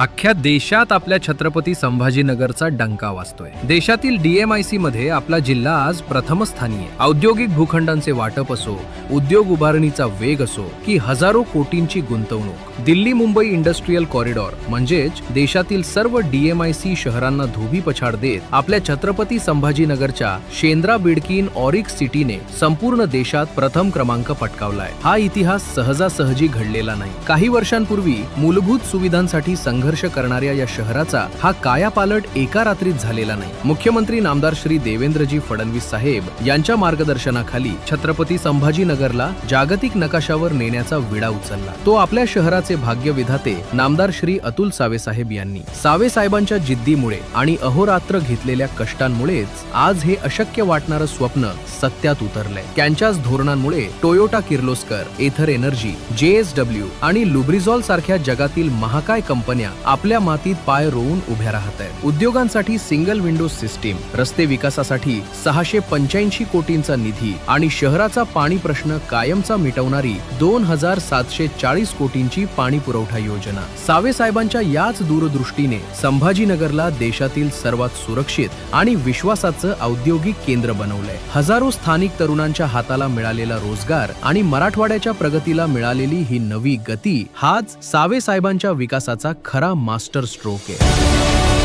अख्ख्या देशात आपल्या छत्रपती संभाजीनगरचा डंका वाजतोय। देशातील DMIC मध्ये आपला जिल्हा आज प्रथम स्थानी आहे। औद्योगिक भूखंडांचे वाटप असो, उद्योग उभारणीचा वेग असो की हजारो कोटींची गुंतवणूक, दिल्ली मुंबई इंडस्ट्रियल कॉरिडॉर म्हणजेच देशातील सर्व DMIC शहरांना धोबी पछाड देत आपल्या छत्रपती संभाजीनगरच्या शेंद्रा बिडकीन ऑरिक सिटीने संपूर्ण देशात प्रथम क्रमांक पटकावलाय। हा इतिहास सहजासहजी घडलेला नाही। काही वर्षांपूर्वी मूलभूत सुविधांसाठी संघर्ष करणाऱ्या या शहराचा हा कायापालट एका रात्रीत झालेला नाही। मुख्यमंत्री नामदार श्री देवेंद्रजी फडणवीस साहेब यांच्या मार्गदर्शनाखाली छत्रपती संभाजीनगरला जागतिक नकाशावर नेण्याचा विडा उचलला। तो आपल्या शहराचे भाग्य विधाते नामदार श्री अतुल सावे साहेब यांनी। सावे साहेबांच्या जिद्दीमुळे आणि अहोरात्र घेतलेल्या कष्टांमुळेच आज हे अशक्य वाटणारं स्वप्न सत्यात उतरलंय। त्यांच्याच धोरणांमुळे टोयोटा किर्लोस्कर, एथर एनर्जी, JSW आणि लुब्रिझॉल सारख्या जगातील महाकाय कंपन्या आपल्या मातीत पाय रोवून उभ्या राहत आहेत। उद्योगांसाठी सिंगल विंडो सिस्टीम, रस्ते विकासासाठी 685 कोटींचा निधी आणि शहराचा पाणी प्रश्न कायमचा मिटवणारी 2740 कोटींची पाणी पुरवठा योजना। सावे साहेबांच्या याच दूरदृष्टीने संभाजीनगरला देशातील सर्वात सुरक्षित आणि विश्वासाचं औद्योगिक केंद्र बनवलंय। हजारो स्थानिक तरुणांच्या हाताला मिळालेला रोजगार आणि मराठवाड्याच्या प्रगतीला मिळालेली ही नवी गती हाच सावे साहेबांच्या विकासाचा खरा मास्टर स्ट्रोक आहे।